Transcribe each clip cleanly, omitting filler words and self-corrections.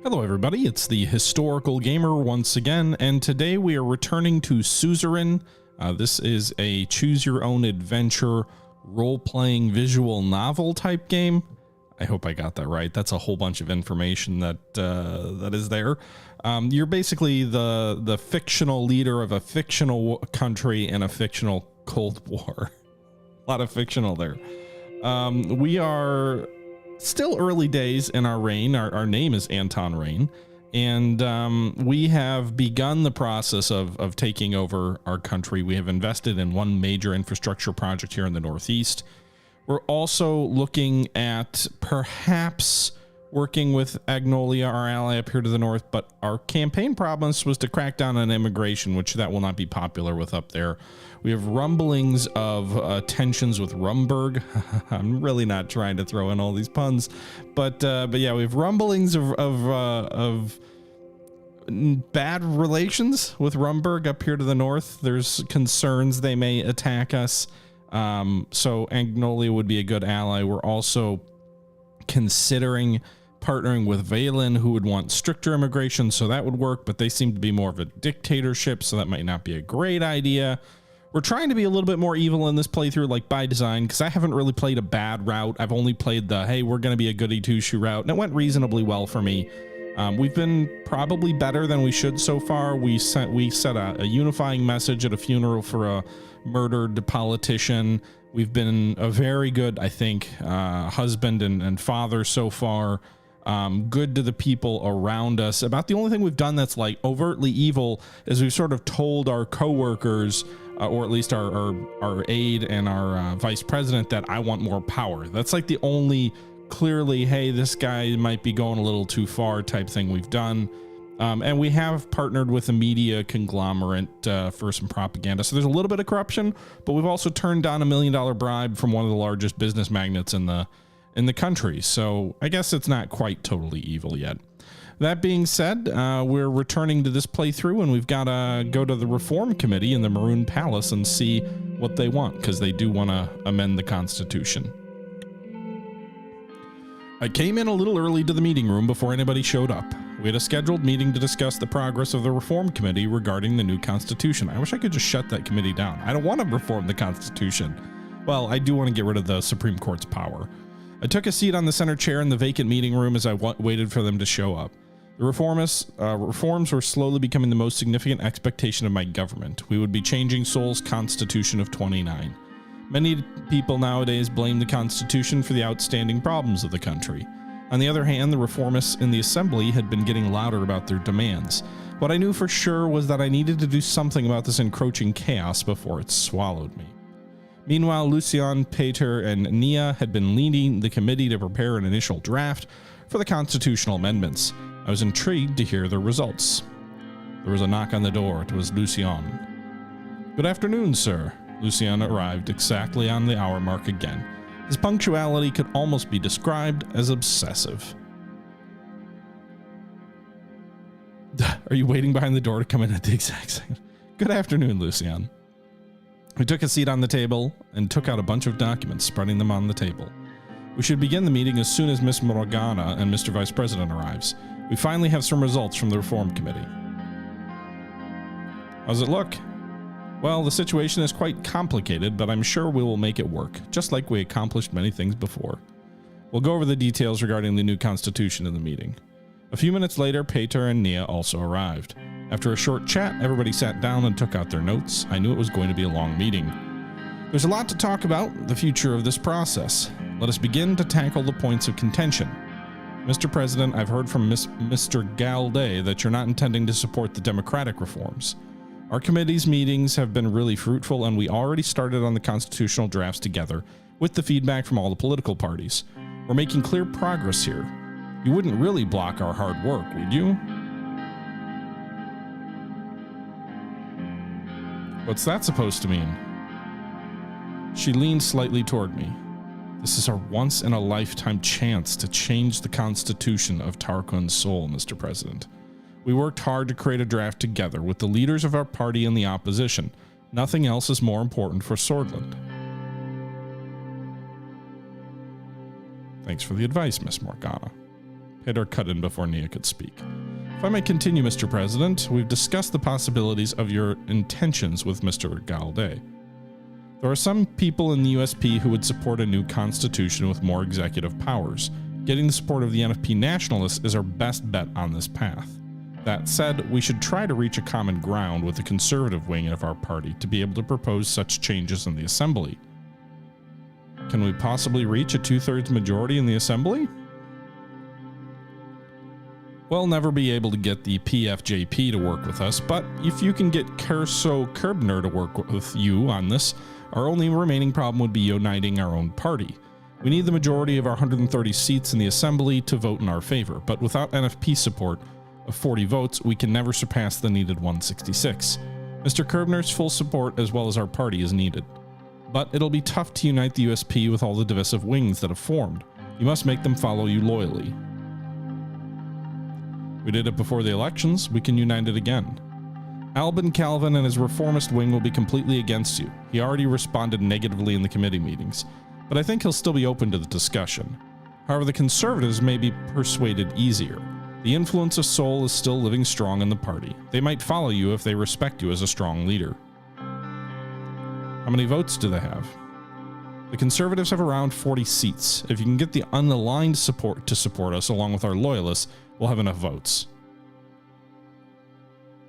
Hello everybody, it's the Historical Gamer once again, and today we are returning to Suzerain. This is a choose-your-own-adventure, role-playing visual novel type game. I hope I got that right. That's a whole bunch of information that is there. You're basically the fictional leader of a fictional country in a fictional Cold War. A lot of fictional there. We are still early days in our reign. Our name is Anton Rayne, and we have begun the process of taking over our country. We have invested in one major infrastructure project here in the Northeast. We're also looking at perhaps working with Agnolia, our ally up here to the north, but our campaign promise was to crack down on immigration, which that will not be popular with up there. We have rumblings of tensions with Rumberg. I'm really not trying to throw in all these puns, but yeah, we have rumblings of bad relations with Rumberg up here to the north. There's concerns they may attack us. So Agnolia would be a good ally. We're also considering partnering with Valen, who would want stricter immigration, so that would work, but they seem to be more of a dictatorship, so that might not be a great idea. We're trying to be a little bit more evil in this playthrough, like by design, because I haven't really played a bad route. I've only played the, hey, we're going to be a goody two-shoe route, and it went reasonably well for me. We've been probably better than we should so far. We set a unifying message at a funeral for a murdered politician. We've been a very good, I think, husband and father so far. Good to the people around us. About the only thing we've done that's like overtly evil is we've sort of told our coworkers, or at least our aide and our vice president, that I want more power. That's like the only clearly, hey, this guy might be going a little too far type thing we've done. And we have partnered with a media conglomerate for some propaganda. So there's a little bit of corruption, but we've also turned down $1 million bribe from one of the largest business magnates in the country. So I guess it's not quite totally evil yet. That being said, we're returning to this playthrough, and we've got to go to the Reform Committee in the Maroon Palace and see what they want, because they do want to amend the Constitution. I came in a little early to the meeting room before anybody showed up. We had a scheduled meeting to discuss the progress of the Reform Committee regarding the new Constitution. I wish I could just shut that committee down. I don't want to reform the Constitution. Well, I do want to get rid of the Supreme Court's power. I took a seat on the center chair in the vacant meeting room as I waited for them to show up. The reforms were slowly becoming the most significant expectation of my government. We would be changing Seoul's Constitution of 29. Many people nowadays blame the Constitution for the outstanding problems of the country. On the other hand, the reformists in the assembly had been getting louder about their demands. What I knew for sure was that I needed to do something about this encroaching chaos before it swallowed me. Meanwhile, Lucien, Peter, and Nia had been leading the committee to prepare an initial draft for the constitutional amendments. I was intrigued to hear their results. There was a knock on the door. It was Lucien. Good afternoon, sir. Lucien arrived exactly on the hour mark again. His punctuality could almost be described as obsessive. Are you waiting behind the door to come in at the exact second? Good afternoon, Lucien. We took a seat on the table and took out a bunch of documents, spreading them on the table. We should begin the meeting as soon as Miss Morgana and Mr. Vice President arrives. We finally have some results from the Reform Committee. How's it look? Well, the situation is quite complicated, but I'm sure we will make it work, just like we accomplished many things before. We'll go over the details regarding the new Constitution in the meeting. A few minutes later, Peter and Nia also arrived. After a short chat, everybody sat down and took out their notes. I knew it was going to be a long meeting. There's a lot to talk about, the future of this process. Let us begin to tackle the points of contention. Mr. President, I've heard from Mr. Galday that you're not intending to support the democratic reforms. Our committee's meetings have been really fruitful, and we already started on the constitutional drafts together with the feedback from all the political parties. We're making clear progress here. You wouldn't really block our hard work, would you? What's that supposed to mean? She leaned slightly toward me. This is our once-in-a-lifetime chance to change the Constitution of Tarquin's Seoul, Mr. President. We worked hard to create a draft together with the leaders of our party and the opposition. Nothing else is more important for Sordland. Thanks for the advice, Miss Morgana. Pedro cut in before Nia could speak. If I may continue, Mr. President, we've discussed the possibilities of your intentions with Mr. Galde. There are some people in the USP who would support a new constitution with more executive powers. Getting the support of the NFP nationalists is our best bet on this path. That said, we should try to reach a common ground with the conservative wing of our party to be able to propose such changes in the assembly. Can we possibly reach a 2/3 majority in the assembly? We'll never be able to get the PFJP to work with us, but if you can get Kerso Kerbner to work with you on this, our only remaining problem would be uniting our own party. We need the majority of our 130 seats in the assembly to vote in our favor, but without NFP support of 40 votes, we can never surpass the needed 166. Mr. Kerbner's full support as well as our party is needed. But it'll be tough to unite the USP with all the divisive wings that have formed. You must make them follow you loyally. We did it before the elections, we can unite it again. Albin Calvin and his reformist wing will be completely against you. He already responded negatively in the committee meetings, but I think he'll still be open to the discussion. However, the conservatives may be persuaded easier. The influence of Sol is still living strong in the party. They might follow you if they respect you as a strong leader. How many votes do they have? The conservatives have around 40 seats. If you can get the unaligned support to support us along with our loyalists, we'll have enough votes.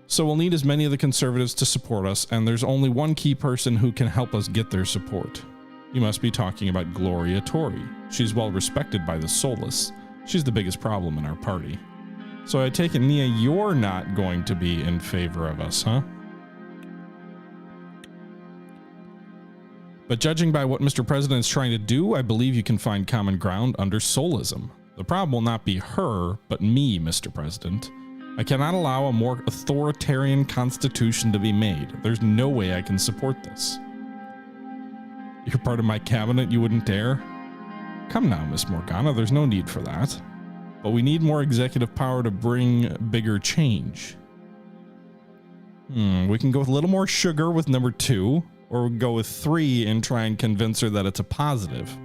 So we'll need as many of the conservatives to support us, and there's only one key person who can help us get their support. You must be talking about Gloria Tori. She's well respected by the Solists. She's the biggest problem in our party. So I take it, Nia, you're not going to be in favor of us, huh? But judging by what Mr. President is trying to do, I believe you can find common ground under Solism. The problem will not be her, but me, Mr. President. I cannot allow a more authoritarian constitution to be made. There's no way I can support this. You're part of my cabinet, you wouldn't dare? Come now, Miss Morgana, there's no need for that. But we need more executive power to bring bigger change. We can go with a little more sugar with number 2, or go with 3 and try and convince her that it's a positive.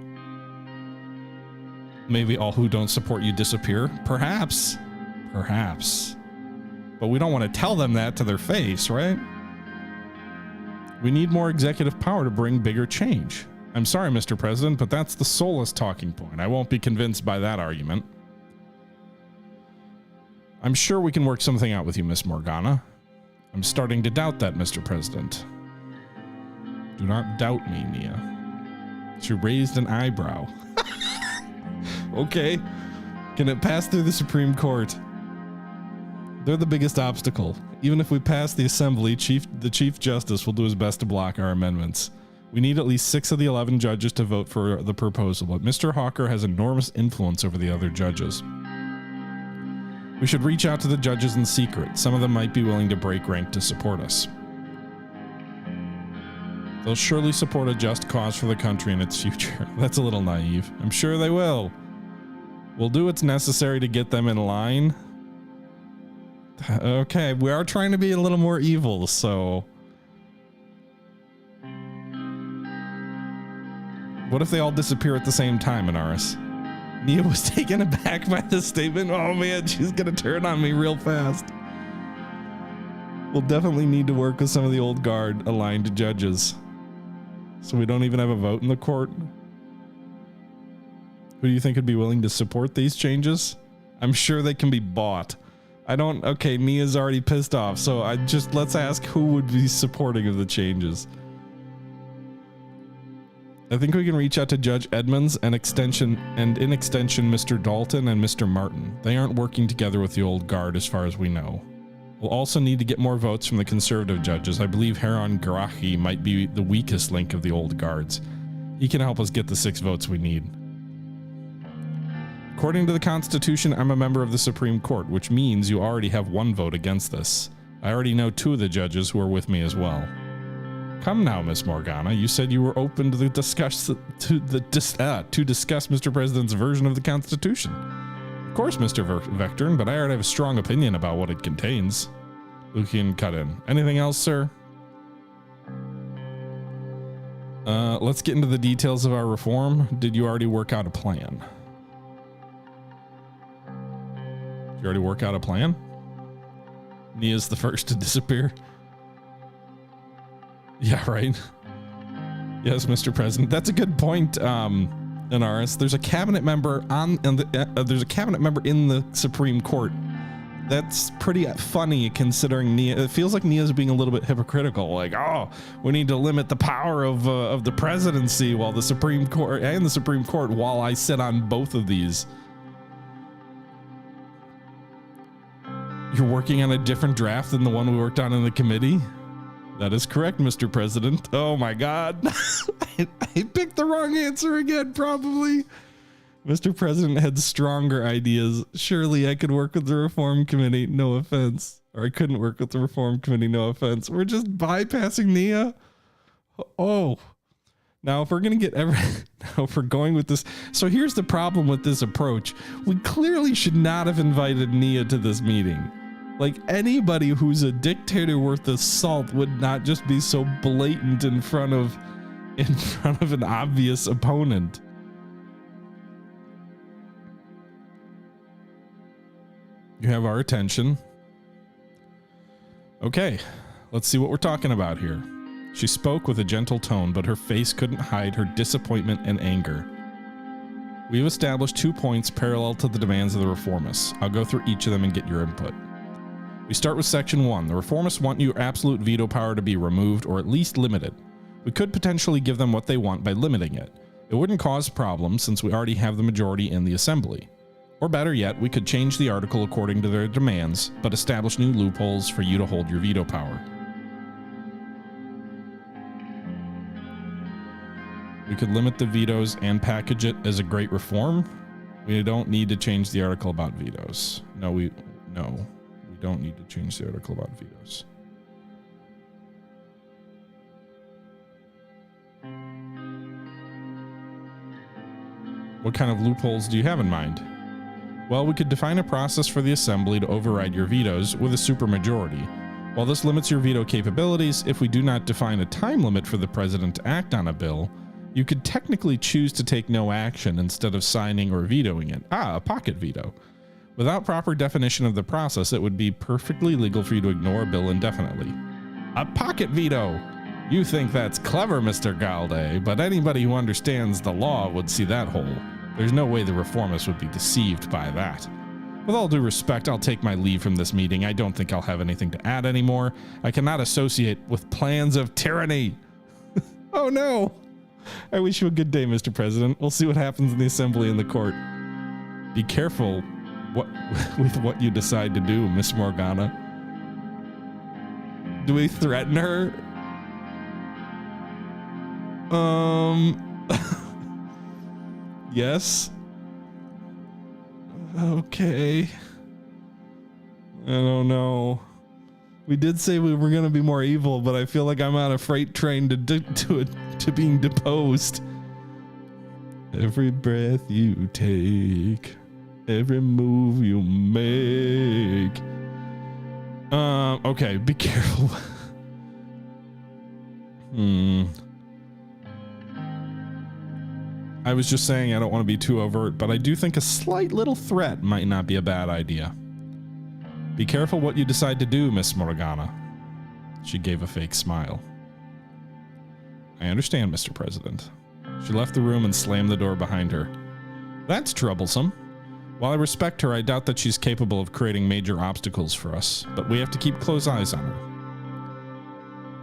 Maybe all who don't support you disappear? Perhaps. Perhaps. But we don't want to tell them that to their face, right? We need more executive power to bring bigger change. I'm sorry, Mr. President, but that's the Solist talking point. I won't be convinced by that argument. I'm sure we can work something out with you, Miss Morgana. I'm starting to doubt that, Mr. President. Do not doubt me, Nia. She raised an eyebrow. Okay. Can it pass through the Supreme Court? They're the biggest obstacle. Even if we pass the assembly, the Chief Justice will do his best to block our amendments. We need at least 6 of the 11 judges to vote for the proposal, but Mr. Hawker has enormous influence over the other judges. We should reach out to the judges in secret. Some of them might be willing to break rank to support us. They'll surely support a just cause for the country and its future. That's a little naive. I'm sure they will. We'll do what's necessary to get them in line. Okay, we are trying to be a little more evil, so... What if they all disappear at the same time, Inaris? Nia was taken aback by this statement. Oh man, she's gonna turn on me real fast. We'll definitely need to work with some of the old guard aligned judges. So we don't even have a vote in the court? Who do you think would be willing to support these changes? I'm sure they can be bought. Okay, Nia's already pissed off, so let's ask who would be supporting of the changes. I think we can reach out to Judge Edmonds and in extension Mr. Dalton and Mr. Martin. They aren't working together with the old guard as far as we know. We'll also need to get more votes from the conservative judges. I believe Heron Garahi might be the weakest link of the old guards. He can help us get the 6 votes we need. According to the Constitution, I'm a member of the Supreme Court, which means you already have 1 vote against this. I already know 2 of the judges who are with me as well. Come now, Miss Morgana. You said you were open to discuss Mr. President's version of the Constitution. Of course, Mr. Vectorn, but I already have a strong opinion about what it contains. Lucian cut in. Anything else, sir? Let's get into the details of our reform. Did you already work out a plan? already work out a plan? Nia's the first to disappear. Yeah, right. Yes, Mr. President. That's a good point, Inaris. There's a cabinet member there's a cabinet member in the Supreme Court. That's pretty funny considering Nia. It feels like Nia's being a little bit hypocritical. Like, oh, we need to limit the power of the presidency while the Supreme Court while I sit on both of these. You're working on a different draft than the one we worked on in the committee? That is correct, Mr. President. Oh my God. I picked the wrong answer again, probably. Mr. President had stronger ideas. Surely I could work with the Reform Committee, no offense. Or I couldn't work with the Reform Committee, no offense. We're just bypassing Nia. Oh. Now, if we're going to get now if we're going with this. So here's the problem with this approach. We clearly should not have invited Nia to this meeting. Like, anybody who's a dictator worth the salt would not just be so blatant in front of an obvious opponent. You have our attention. Okay, let's see what we're talking about here. She spoke with a gentle tone, but her face couldn't hide her disappointment and anger. We've established 2 points parallel to the demands of the reformists. I'll go through each of them and get your input. We start with section 1. The reformists want your absolute veto power to be removed or at least limited. We could potentially give them what they want by limiting it. It wouldn't cause problems since we already have the majority in the assembly. Or better yet, we could change the article according to their demands, but establish new loopholes for you to hold your veto power. We could limit the vetoes and package it as a great reform. We don't need to change the article about vetoes. No, we don't need to change the article about vetoes. What kind of loopholes do you have in mind? Well, we could define a process for the assembly to override your vetoes with a supermajority. While this limits your veto capabilities, if we do not define a time limit for the president to act on a bill, you could technically choose to take no action instead of signing or vetoing it. A pocket veto. Without proper definition of the process, it would be perfectly legal for you to ignore a bill indefinitely. A pocket veto! You think that's clever, Mr. Galde, but anybody who understands the law would see that hole. There's no way the reformists would be deceived by that. With all due respect, I'll take my leave from this meeting. I don't think I'll have anything to add anymore. I cannot associate with plans of tyranny. Oh no! I wish you a good day, Mr. President. We'll see what happens in the assembly and the court. Be careful with what you decide to do, Miss Morgana. Do we threaten her? Yes. Okay. I don't know. We did say we were going to be more evil, but I feel like I'm on a freight train to being deposed. Every breath you take, every move you make. Okay, be careful. I was just saying I don't want to be too overt, but I do think a slight little threat might not be a bad idea. Be careful what you decide to do, Miss Morgana. She gave a fake smile. I understand, Mr. President. She left the room and slammed the door behind her. That's troublesome. While I respect her, I doubt that she's capable of creating major obstacles for us, but we have to keep close eyes on her.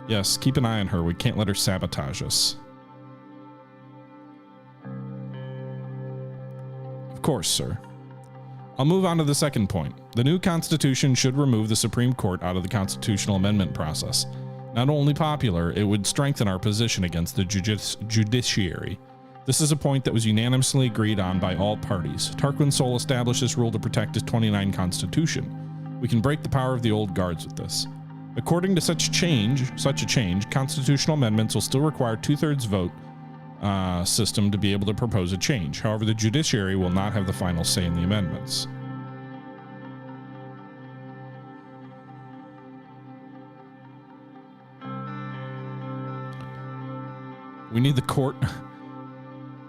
Yes, keep an eye on her. We can't let her sabotage us. Of course, sir. I'll move on to the second point. The new Constitution should remove the Supreme Court out of the constitutional amendment process. Not only popular, it would strengthen our position against the judiciary. This is a point that was unanimously agreed on by all parties. Tarquin Sol established this rule to protect his 29 Constitution. We can break the power of the old guards with this. According to such a change, constitutional amendments will still require 2/3 vote system to be able to propose a change. However, the judiciary will not have the final say in the amendments. We need the court.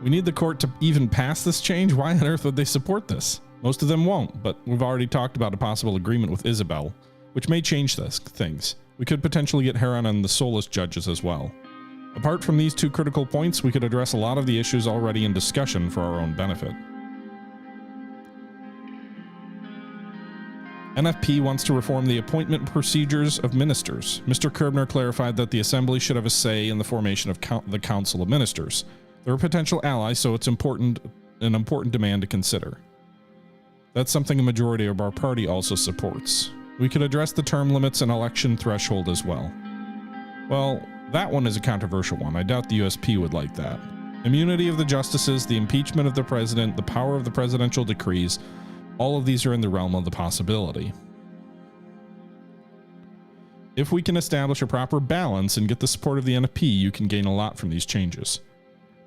We need the court to even pass this change. Why on earth would they support this? Most of them won't, but we've already talked about a possible agreement with Isabel, which may change things. We could potentially get Heron and the soulless judges as well. Apart from these two critical points, we could address a lot of the issues already in discussion for our own benefit. NFP wants to reform the appointment procedures of ministers. Mr. Kerbner clarified that the Assembly should have a say in the formation of the Council of Ministers. They're a potential ally, so it's an important demand to consider. That's something a majority of our party also supports. We could address the term limits and election threshold as well. Well, that one is a controversial one. I doubt the USP would like that. Immunity of the justices, the impeachment of the president, the power of the presidential decrees, all of these are in the realm of the possibility. If we can establish a proper balance and get the support of the NFP, you can gain a lot from these changes.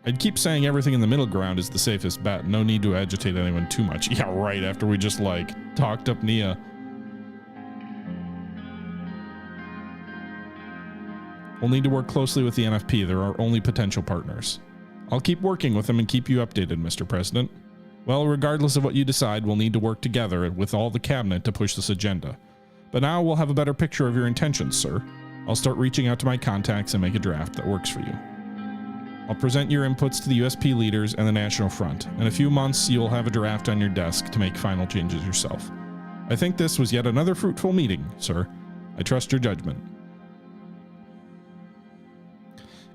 I'd keep saying everything in the middle ground is the safest bet. No need to agitate anyone too much. Yeah, right, after we just, talked up Nia. We'll need to work closely with the NFP. They're our only potential partners. I'll keep working with them and keep you updated, Mr. President. Well, regardless of what you decide, we'll need to work together with all the cabinet to push this agenda. But now we'll have a better picture of your intentions, sir. I'll start reaching out to my contacts and make a draft that works for you. I'll present your inputs to the USP leaders and the National Front. In a few months, you'll have a draft on your desk to make final changes yourself. I think this was yet another fruitful meeting, sir. I trust your judgment.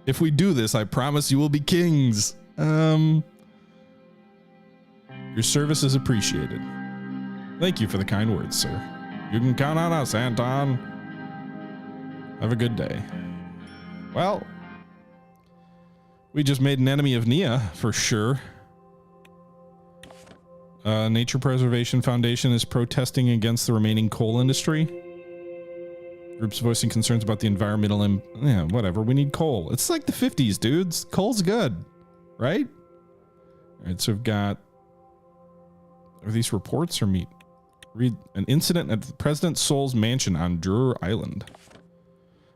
If we do this, I promise you will be kings. Your service is appreciated. Thank you for the kind words, sir. You can count on us, Anton. Have a good day. Well, we just made an enemy of Nia, for sure. Nature Preservation Foundation is protesting against the remaining coal industry. Groups voicing concerns about the environmental yeah, whatever. We need coal. It's like the 50s, dudes. Coal's good, right? All right, so we've got... Are these reports or meet? Read an incident at President Sol's mansion on Drur Island.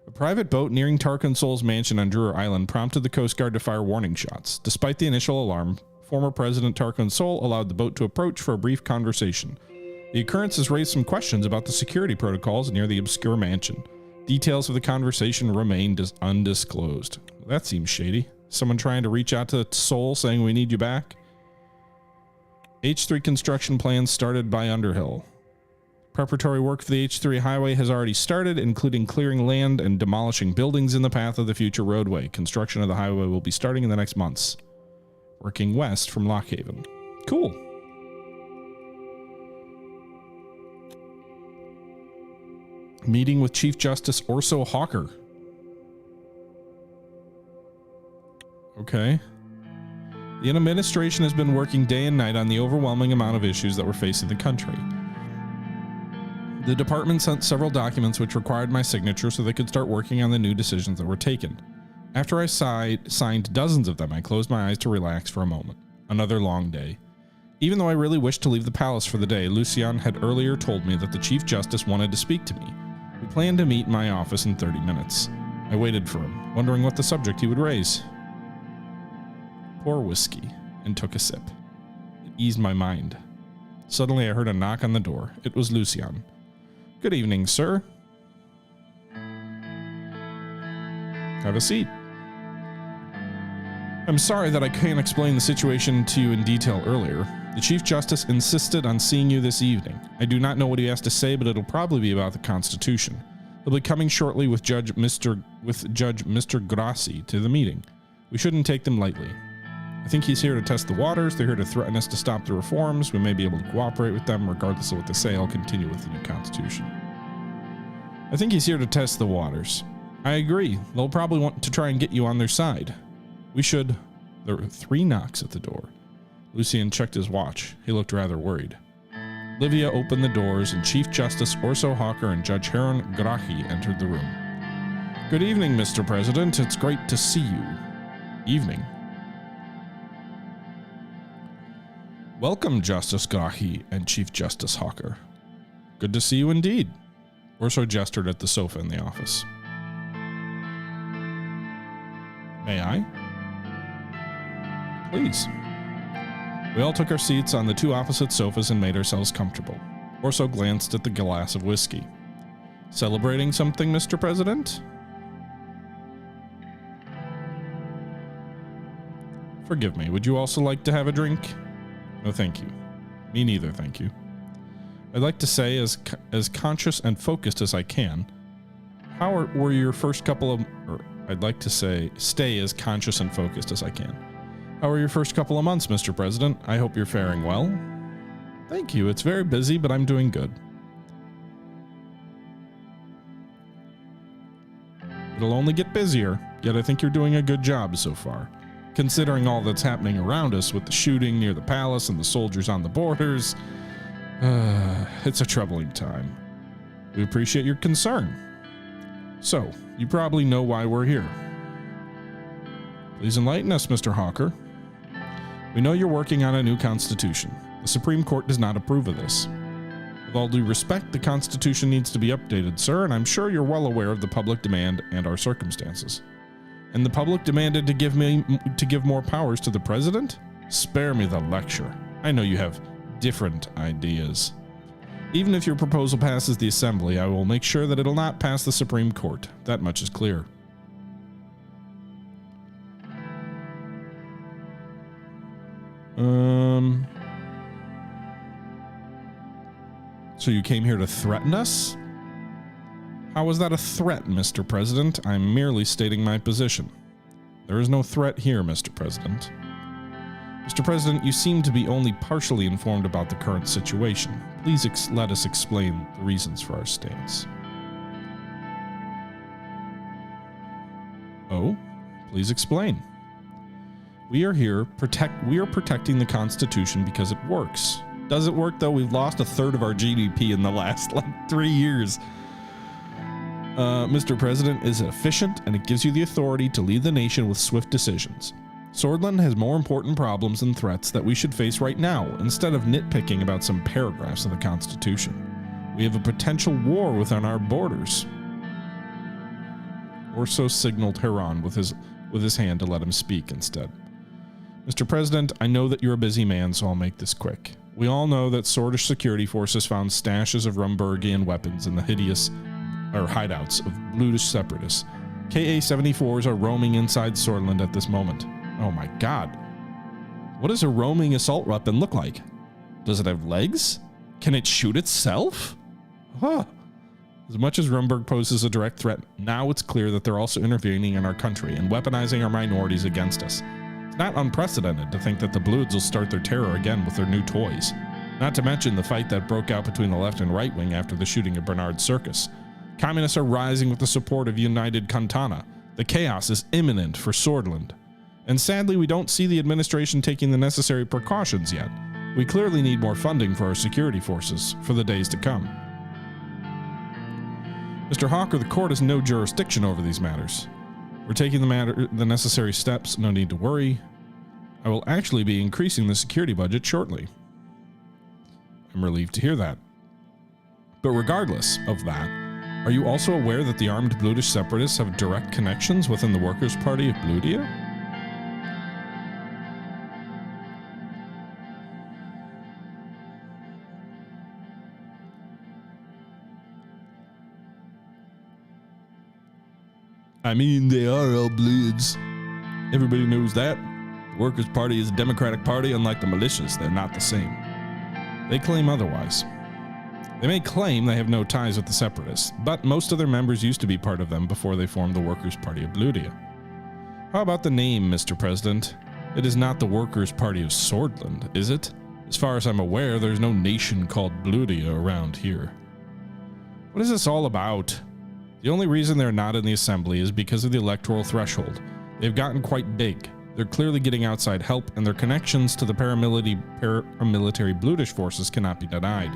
A private boat nearing Tarkin Sol's mansion on Drur Island prompted the Coast Guard to fire warning shots. Despite the initial alarm, former President Tarkin Sol allowed the boat to approach for a brief conversation. The occurrence has raised some questions about the security protocols near the obscure mansion. Details of the conversation remain undisclosed. That seems shady. Someone trying to reach out to Sol saying we need you back? H3 construction plans started by Underhill. Preparatory work for the H3 highway has already started, including clearing land and demolishing buildings in the path of the future roadway. Construction of the highway will be starting in the next months. Working west from Lockhaven. Cool. Meeting with Chief Justice Orso Hawker. Okay. The administration has been working day and night on the overwhelming amount of issues that were facing the country. The department sent several documents which required my signature so they could start working on the new decisions that were taken. After I signed dozens of them, I closed my eyes to relax for a moment. Another long day. Even though I really wished to leave the palace for the day, Lucien had earlier told me that the Chief Justice wanted to speak to me. We planned to meet in my office in 30 minutes. I waited for him, wondering what the subject he would raise. Pour whiskey and took a sip. It eased my mind. Suddenly I heard a knock on the door. It was Lucien. Good evening, sir. Have a seat. I'm sorry that I can't explain the situation to you in detail earlier. The Chief Justice insisted on seeing you this evening. I do not know what he has to say, but it'll probably be about the Constitution. He'll be coming shortly with Judge Mr. Grassi to the meeting. We shouldn't take them lightly. I think he's here to test the waters. They're here to threaten us to stop the reforms. We may be able to cooperate with them. Regardless of what they say, I'll continue with the new Constitution. I think he's here to test the waters. I agree. They'll probably want to try and get you on their side. We should... There were 3 knocks at the door. Lucien checked his watch. He looked rather worried. Livia opened the doors, and Chief Justice Orso Hawker and Judge Heron Grahi entered the room. Good evening, Mr. President. It's great to see you. Evening. Welcome, Justice Grahi and Chief Justice Hawker. Good to see you indeed. Orso gestured at the sofa in the office. May I? Please. We all took our seats on the two opposite sofas and made ourselves comfortable. Orso glanced at the glass of whiskey. Celebrating something, Mr. President? Forgive me, would you also like to have a drink? No, thank you. Me neither, thank you. I'd like to say, as conscious and focused as I can, were your first couple of... I'd like to say, stay as conscious and focused as I can. How are your first couple of months, Mr. President? I hope you're faring well. Thank you. It's very busy, but I'm doing good. It'll only get busier, yet I think you're doing a good job so far. Considering all that's happening around us with the shooting near the palace and the soldiers on the borders, it's a troubling time. We appreciate your concern. So, you probably know why we're here. Please enlighten us, Mr. Hawker. We know you're working on a new constitution. The Supreme Court does not approve of this. With all due respect, the Constitution needs to be updated, sir, and I'm sure you're well aware of the public demand and our circumstances. And the public demanded to give more powers to the President? Spare me the lecture. I know you have different ideas. Even if your proposal passes the Assembly, I will make sure that it'll not pass the Supreme Court. That much is clear. So you came here to threaten us? How was that a threat, Mr. President? I'm merely stating my position. There is no threat here, Mr. President. Mr. President, you seem to be only partially informed about the current situation. Please let us explain the reasons for our stance. Oh, please explain. We are here protecting the Constitution because it works. Does it work though? We've lost a third of our GDP in the last 3 years. Mr. President is efficient and it gives you the authority to lead the nation with swift decisions. Sordland has more important problems and threats that we should face right now instead of nitpicking about some paragraphs of the Constitution. We have a potential war within our borders. Orso signaled Heron with his hand to let him speak instead. Mr. President, I know that you're a busy man, so I'll make this quick. We all know that Sordish security forces found stashes of Rumburgian weapons in the hideouts of Bludish separatists. KA-74s are roaming inside Sordland at this moment. Oh my god. What does a roaming assault weapon look like? Does it have legs? Can it shoot itself? Huh. As much as Rumburg poses a direct threat, now it's clear that they're also intervening in our country and weaponizing our minorities against us. It's not unprecedented to think that the Bluids will start their terror again with their new toys. Not to mention the fight that broke out between the left and right wing after the shooting of Bernard Circus. Communists are rising with the support of United Kantana. The chaos is imminent for Sordland. And sadly, we don't see the administration taking the necessary precautions yet. We clearly need more funding for our security forces for the days to come. Mr. Hawker, the court has no jurisdiction over these matters. We're taking the necessary steps, no need to worry. I will actually be increasing the security budget shortly. I'm relieved to hear that. But regardless of that, are you also aware that the armed Bludish separatists have direct connections within the Workers' Party of Bludia? I mean, they are all Bluids. Everybody knows that. The Workers' Party is a democratic party, unlike the militias. They're not the same. They claim otherwise. They may claim they have no ties with the separatists, but most of their members used to be part of them before they formed the Workers' Party of Bludia. How about the name, Mr. President? It is not the Workers' Party of Sordland, is it? As far as I'm aware, there's no nation called Bludia around here. What is this all about? The only reason they're not in the assembly is because of the electoral threshold. They've gotten quite big. They're clearly getting outside help, and their connections to the paramilitary Bludish forces cannot be denied.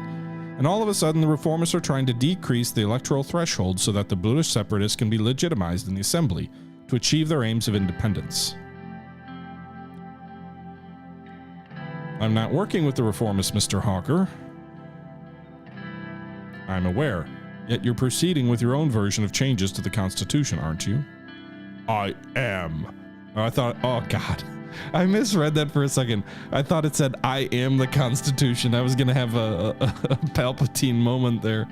And all of a sudden, the reformists are trying to decrease the electoral threshold so that the Bludish separatists can be legitimized in the assembly to achieve their aims of independence. I'm not working with the reformists, Mr. Hawker. I'm aware. Yet you're proceeding with your own version of changes to the Constitution, aren't you? I am. I thought, oh God. I misread that for a second. I thought it said, I am the Constitution. I was going to have a Palpatine moment there.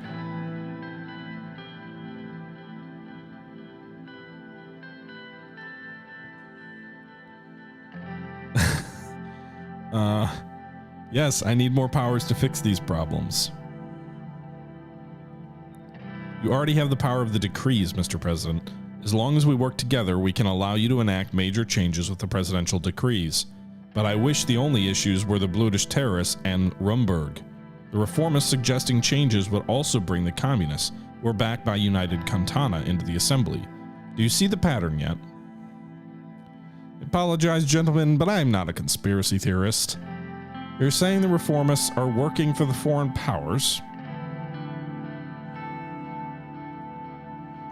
Yes, I need more powers to fix these problems. You already have the power of the decrees, Mr. President. As long as we work together, we can allow you to enact major changes with the presidential decrees. But I wish the only issues were the Blutish terrorists and Rumberg. The reformists suggesting changes would also bring the communists, who are backed by United Kantana, into the assembly. Do you see the pattern yet? I apologize, gentlemen, but I am not a conspiracy theorist. You're saying the reformists are working for the foreign powers.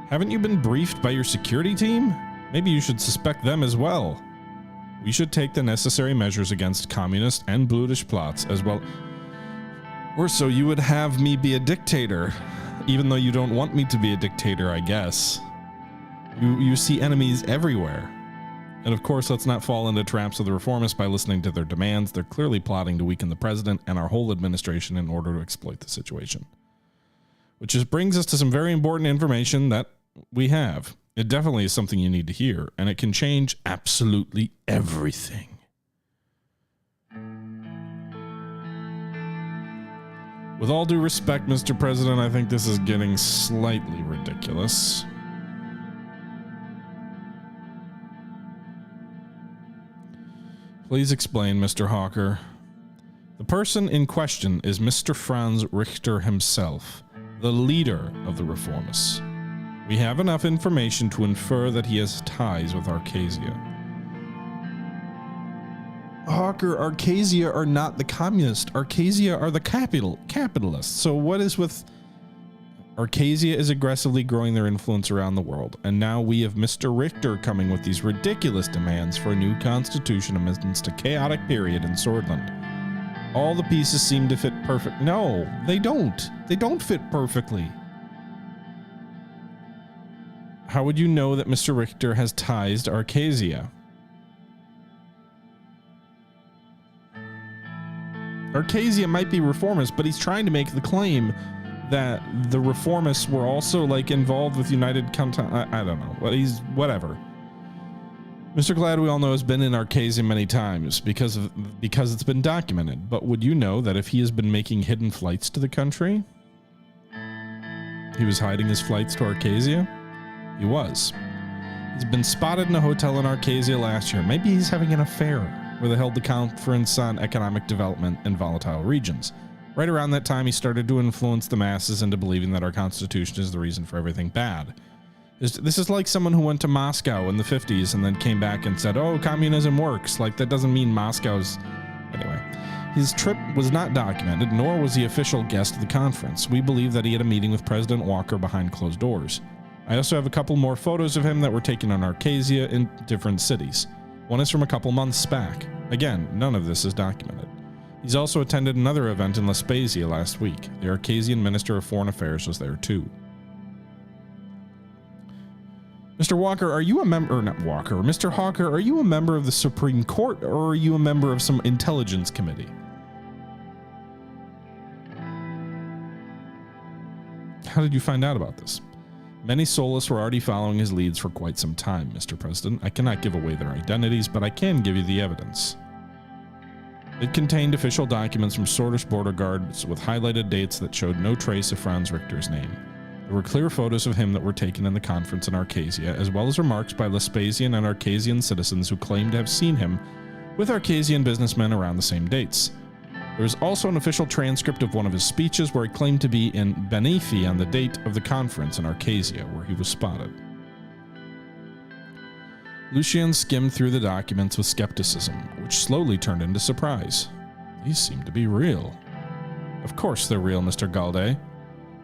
Haven't you been briefed by your security team? Maybe you should suspect them as well. We should take the necessary measures against communist and Blutish plots as well. Or so you would have me be a dictator, even though you don't want me to be a dictator, I guess. You see enemies everywhere. And of course, let's not fall into traps of the reformists by listening to their demands. They're clearly plotting to weaken the president and our whole administration in order to exploit the situation. Which just brings us to some very important information that we have. It definitely is something you need to hear, and it can change absolutely everything. With all due respect, Mr. President, I think this is getting slightly ridiculous. Please explain, Mr. Hawker. The person in question is Mr. Franz Richter himself, the leader of the reformists. We have enough information to infer that he has ties with Arcasia. Hawker, Arcasia are not the communists. Arcasia are the capitalists. So what is with... Arcasia is aggressively growing their influence around the world, and now we have Mr. Richter coming with these ridiculous demands for a new constitution amidst a chaotic period in Sordland. All the pieces seem to fit perfect. No, they don't. They don't fit perfectly. How would you know that Mr. Richter has ties to Arcasia? Arcasia might be reformist, but he's trying to make the claim that the reformists were also like involved with United Kantana. I don't know. Whatever. Mr. Glad, we all know, has been in Arcasia many times because it's been documented. But would you know that if he has been making hidden flights to the country? He was hiding his flights to Arcasia? He was. He's been spotted in a hotel in Arcasia last year. Maybe he's having an affair where they held the conference on economic development in volatile regions. Right around that time, he started to influence the masses into believing that our Constitution is the reason for everything bad. This is like someone who went to Moscow in the 50s and then came back and said, oh, communism works. Like, that doesn't mean Moscow's... Anyway, his trip was not documented, nor was he official guest of the conference. We believe that he had a meeting with President Walker behind closed doors. I also have a couple more photos of him that were taken on Arcasia in different cities. One is from a couple months back. Again, none of this is documented. He's also attended another event in La Spezia last week. The Arcasian Minister of Foreign Affairs was there too. Mr. Walker, are you a member, not Walker, Mr. Hawker, are you a member of the Supreme Court or are you a member of some intelligence committee? How did you find out about this? Many Solists were already following his leads for quite some time, Mr. President. I cannot give away their identities, but I can give you the evidence. It contained official documents from Sordish border guards with highlighted dates that showed no trace of Franz Richter's name. There were clear photos of him that were taken in the conference in Arcasia, as well as remarks by Laspasian and Arcasian citizens who claimed to have seen him with Arcasian businessmen around the same dates. There is also an official transcript of one of his speeches where he claimed to be in Benefi on the date of the conference in Arcasia, where he was spotted. Lucien skimmed through the documents with skepticism, which slowly turned into surprise. These seem to be real. Of course they're real, Mr. Galde.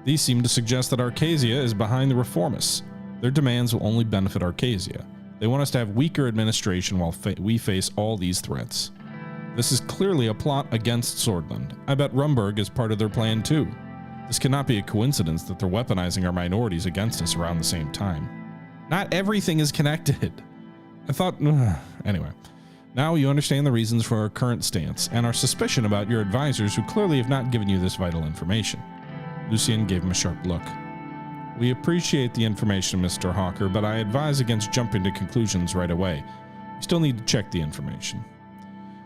These seem to suggest that Arcasia is behind the reformists. Their demands will only benefit Arcasia. They want us to have weaker administration while we face all these threats. This is clearly a plot against Sordland. I bet Rumberg is part of their plan too. This cannot be a coincidence that they're weaponizing our minorities against us around the same time. Not everything is connected. I thought... Anyway. Now you understand the reasons for our current stance and our suspicion about your advisors who clearly have not given you this vital information. Lucien gave him a sharp look. We appreciate the information, Mr. Hawker, but I advise against jumping to conclusions right away. We still need to check the information.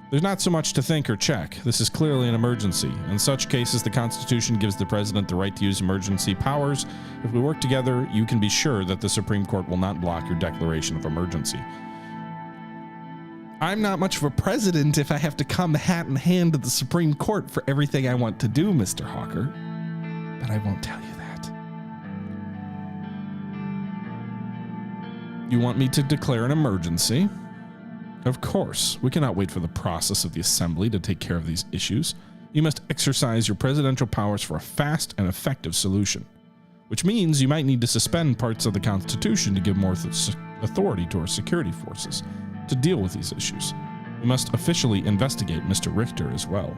There's not so much to think or check. This is clearly an emergency. In such cases, the Constitution gives the President the right to use emergency powers. If we work together, you can be sure that the Supreme Court will not block your declaration of emergency. I'm not much of a president if I have to come hat in hand to the Supreme Court for everything I want to do, Mr. Hawker. But I won't tell you that. You want me to declare an emergency? Of course, we cannot wait for the process of the Assembly to take care of these issues. You must exercise your presidential powers for a fast and effective solution, which means you might need to suspend parts of the Constitution to give more authority to our security forces to deal with these issues. We must officially investigate Mr. Richter as well.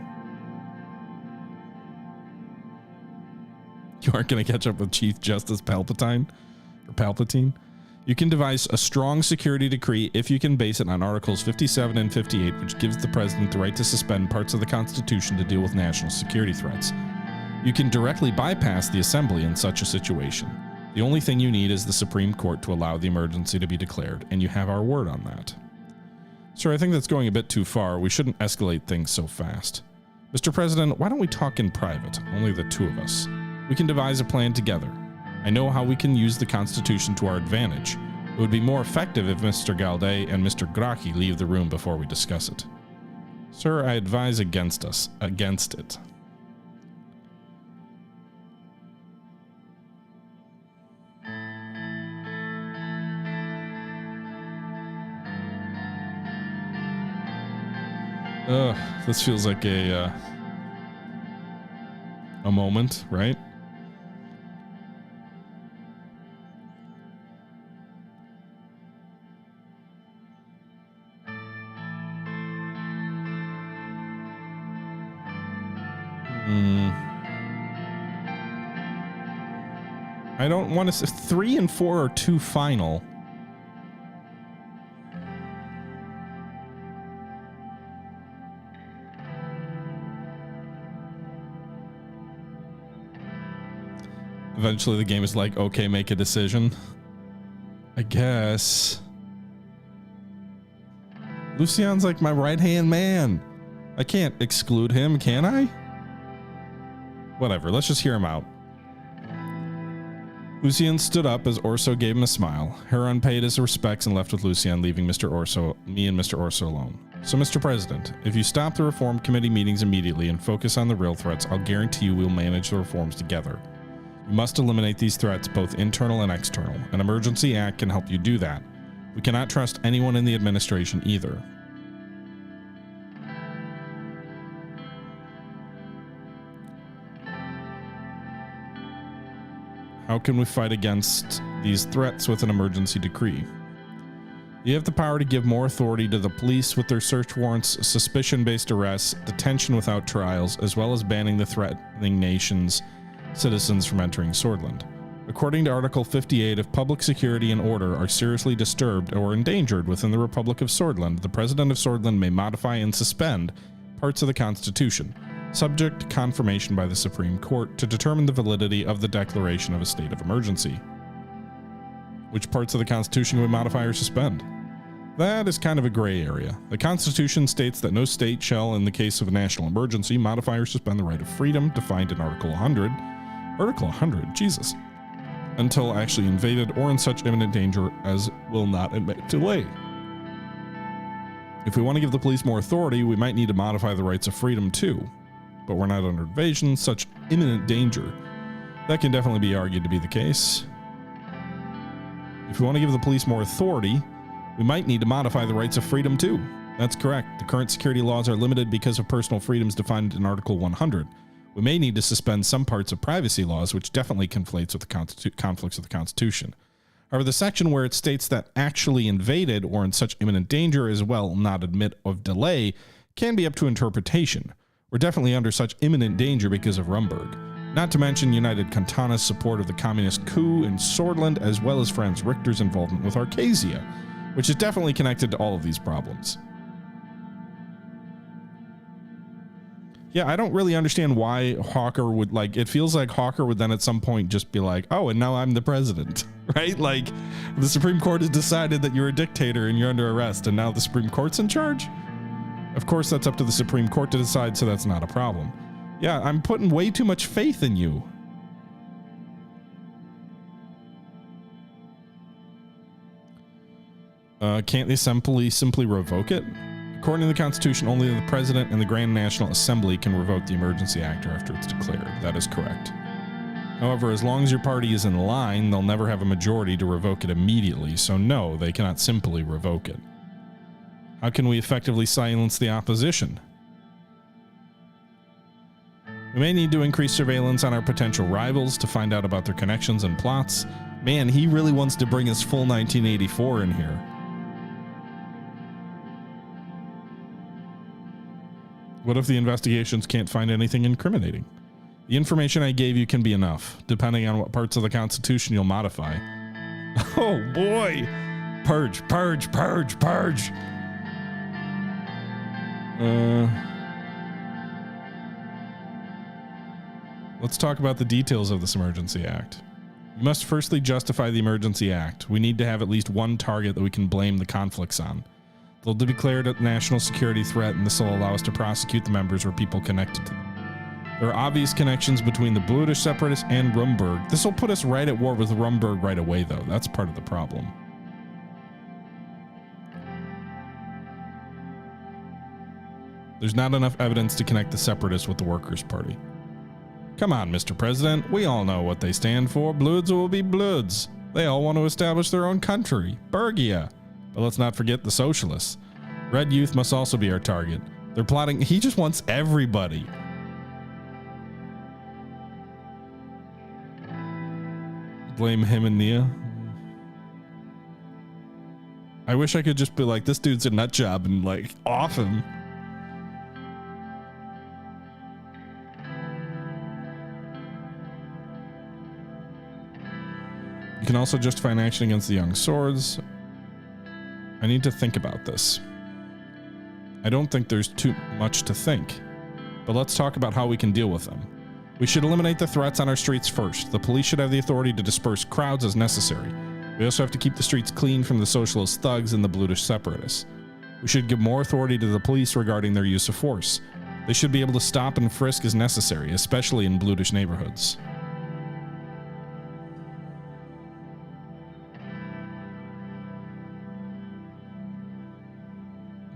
You aren't going to catch up with Chief Justice Palpatine? You can devise a strong security decree if you can base it on Articles 57 and 58, which gives the President the right to suspend parts of the Constitution to deal with national security threats. You can directly bypass the Assembly in such a situation. The only thing you need is the Supreme Court to allow the emergency to be declared, and you have our word on that. Sir, I think that's going a bit too far. We shouldn't escalate things so fast. Mr. President, why don't we talk in private, only the two of us? We can devise a plan together. I know how we can use the Constitution to our advantage. It would be more effective if Mr. Galde and Mr. Graki leave the room before we discuss it. Sir, I advise against it. This feels like a moment, right? I don't want to say 3 and 4 are too final. Eventually the game is like, okay, make a decision. I guess. Lucien's like my right-hand man. I can't exclude him, can I? Whatever, let's just hear him out. Lucien stood up as Orso gave him a smile. Heron paid his respects and left with Lucien, leaving me and Mr. Orso alone. So, Mr. President, if you stop the Reform Committee meetings immediately and focus on the real threats, I'll guarantee you we'll manage the reforms together. You must eliminate these threats, both internal and external. An emergency act can help you do that. We cannot trust anyone in the administration either. How can we fight against these threats with an emergency decree? You have the power to give more authority to the police with their search warrants, suspicion-based arrests, detention without trials, as well as banning the threatening nation's citizens from entering Sordland. According to Article 58, if public security and order are seriously disturbed or endangered within the Republic of Sordland, the President of Sordland may modify and suspend parts of the Constitution, subject to confirmation by the Supreme Court, to determine the validity of the declaration of a state of emergency. Which parts of the Constitution can we modify or suspend? That is kind of a gray area. The Constitution states that no state shall, in the case of a national emergency, modify or suspend the right of freedom defined in Article 100. Article 100, Jesus. Until actually invaded or in such imminent danger as will not admit delay. If we want to give the police more authority, we might need to modify the rights of freedom too. But we're not under invasion, such imminent danger. That can definitely be argued to be the case. If we want to give the police more authority, we might need to modify the rights of freedom too. That's correct. The current security laws are limited because of personal freedoms defined in Article 100. We may need to suspend some parts of privacy laws, which definitely conflicts with the Constitution. However, the section where it states that actually invaded or in such imminent danger as well not admit of delay can be up to interpretation. We're definitely under such imminent danger because of Rumburg. Not to mention United Kantana's support of the communist coup in Sordland, as well as Franz Richter's involvement with Arcasia, which is definitely connected to all of these problems. Yeah, I don't really understand why Hawker would, like, it feels like Hawker would then at some point just be like, oh, and now I'm the president, right? Like, the Supreme Court has decided that you're a dictator and you're under arrest, and now the Supreme Court's in charge? Of course, that's up to the Supreme Court to decide, so that's not a problem. Yeah, I'm putting way too much faith in you. Can't the Assembly simply revoke it? According to the Constitution, only the President and the Grand National Assembly can revoke the Emergency Act after it's declared. That is correct. However, as long as your party is in line, they'll never have a majority to revoke it immediately, so no, they cannot simply revoke it. How can we effectively silence the opposition? We may need to increase surveillance on our potential rivals to find out about their connections and plots. Man, he really wants to bring his full 1984 in here. What if the investigations can't find anything incriminating? The information I gave you can be enough, depending on what parts of the Constitution you'll modify. Oh boy! Purge, purge, purge, purge! Let's talk about the details of this Emergency Act. You must firstly justify the Emergency Act. We need to have at least one target that we can blame the conflicts on. They'll be declared a national security threat, and this will allow us to prosecute the members or people connected to them. There are obvious connections between the Bluish separatists and Rumberg. This will put us right at war with Rumberg right away, though. That's part of the problem. There's not enough evidence to connect the separatists with the Workers' Party. Come on, Mr. President. We all know what they stand for. Bloods will be Bloods. They all want to establish their own country, Bergia. But let's not forget the socialists. Red Youth must also be our target. They're plotting. He just wants everybody. Blame him and Nia. I wish I could just be like, this dude's a nut job and like off him. You can also justify an action against the Young Swords. I need to think about this. I don't think there's too much to think, but let's talk about how we can deal with them. We should eliminate the threats on our streets first. The police should have the authority to disperse crowds as necessary. We also have to keep the streets clean from the socialist thugs and the Bluish separatists. We should give more authority to the police regarding their use of force. They should be able to stop and frisk as necessary, especially in Bluish neighborhoods.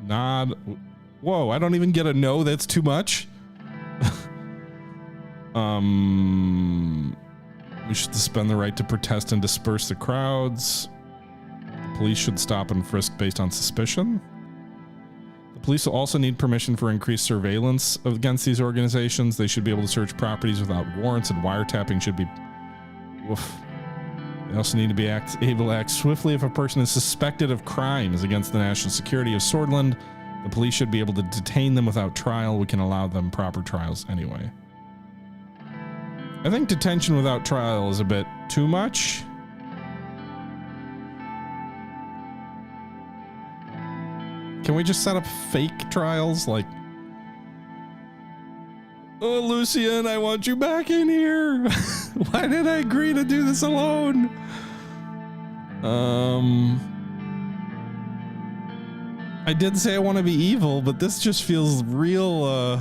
Nod. Whoa, I don't even get a no. That's too much. We should suspend the right to protest and disperse the crowds. The police should stop and frisk based on suspicion. The police will also need permission for increased surveillance against these organizations. They should be able to search properties without warrants, and wiretapping should be... Woof. They also need to be able to act swiftly if a person is suspected of crimes against the national security of Sordland. The police should be able to detain them without trial. We can allow them proper trials anyway. I think detention without trial is a bit too much. Can we just set up fake trials? Like, oh, Lucian, I want you back in here. Why did I agree to do this alone? I did say I want to be evil, but this just feels real,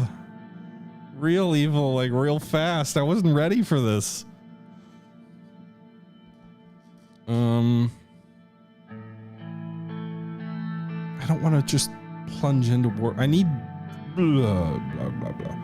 real evil, like real fast. I wasn't ready for this. I don't want to just plunge into war. I need blah, blah, blah, blah.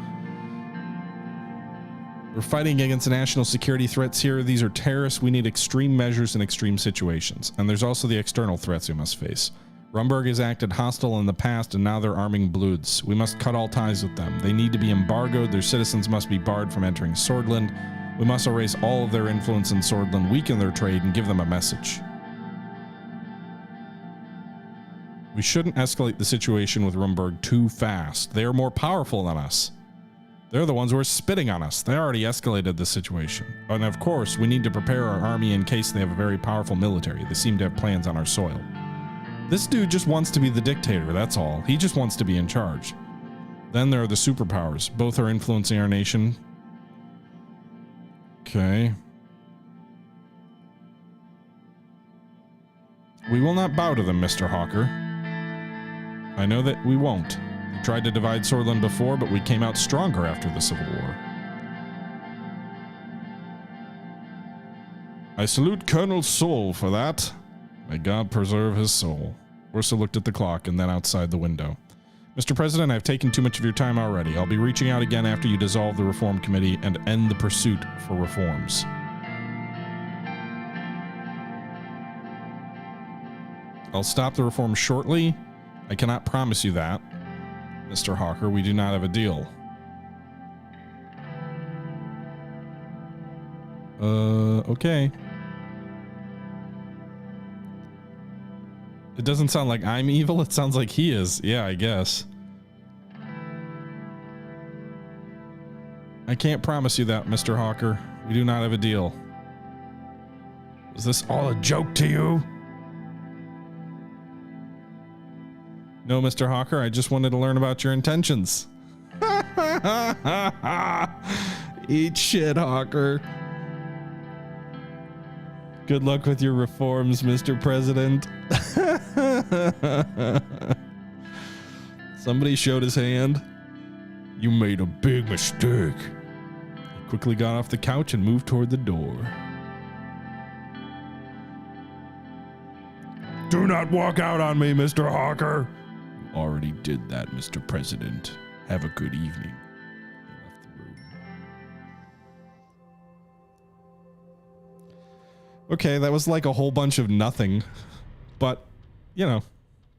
We're fighting against national security threats here. These are terrorists. We need extreme measures in extreme situations. And there's also the external threats we must face. Rumberg has acted hostile in the past, and now they're arming Bloods. We must cut all ties with them. They need to be embargoed. Their citizens must be barred from entering Sordland. We must erase all of their influence in Sordland, weaken their trade, and give them a message. We shouldn't escalate the situation with Rumberg too fast. They are more powerful than us. They're the ones who are spitting on us. They already escalated the situation. And of course, we need to prepare our army in case they have a very powerful military. They seem to have plans on our soil. This dude just wants to be the dictator, that's all. He just wants to be in charge. Then there are the superpowers. Both are influencing our nation. Okay. We will not bow to them, Mr. Hawker. I know that we won't. We tried to divide Sordland before, but we came out stronger after the Civil War. I salute Colonel Soul for that. May God preserve his soul. Ursa looked at the clock and then outside the window. Mr. President, I've taken too much of your time already. I'll be reaching out again after you dissolve the Reform Committee and end the pursuit for reforms. I'll stop the reforms shortly. I cannot promise you that, Mr. Hawker. We do not have a deal. Okay. It doesn't sound like I'm evil. It sounds like he is. Yeah, I guess. I can't promise you that, Mr. Hawker. We do not have a deal. Was this all a joke to you? No, Mr. Hawker. I just wanted to learn about your intentions. Eat shit, Hawker. Good luck with your reforms, Mr. President. Somebody showed his hand. You made a big mistake. He quickly got off the couch and moved toward the door. Do not walk out on me, Mr. Hawker. You already did that, Mr. President. Have a good evening. He left the room. Okay, that was like a whole bunch of nothing. But, you know,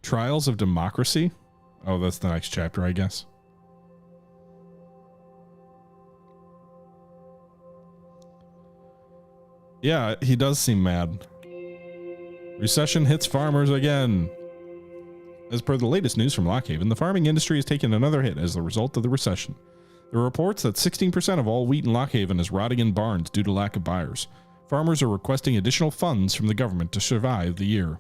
Trials of Democracy. Oh, that's the next chapter, I guess. Yeah, he does seem mad. Recession hits farmers again. As per the latest news from Lockhaven, the farming industry has taken another hit as a result of the recession. There are reports that 16% of all wheat in Lockhaven is rotting in barns due to lack of buyers. Farmers are requesting additional funds from the government to survive the year.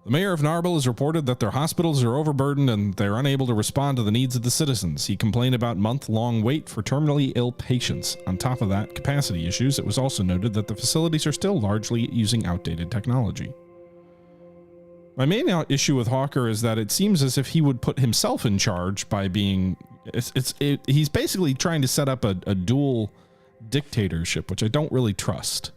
The mayor of Narble has reported that their hospitals are overburdened and they're unable to respond to the needs of the citizens. He complained about month-long wait for terminally ill patients. On top of that, capacity issues. It was also noted that the facilities are still largely using outdated technology. My main issue with Hawker is that it seems as if he would put himself in charge by being... he's basically trying to set up a dual dictatorship, which I don't really trust.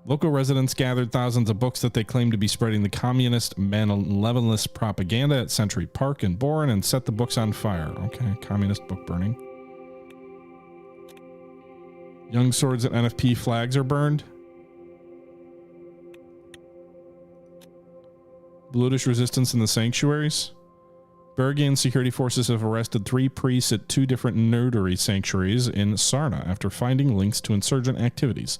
Local residents gathered thousands of books that they claim to be spreading the communist malevolence propaganda at Century Park in Bourne and set the books on fire. Okay, communist book burning. Young Swords and NFP flags are burned. Bloodish resistance in the sanctuaries. Bergian security forces have arrested 3 priests at 2 different nerdery sanctuaries in Sarna after finding links to insurgent activities.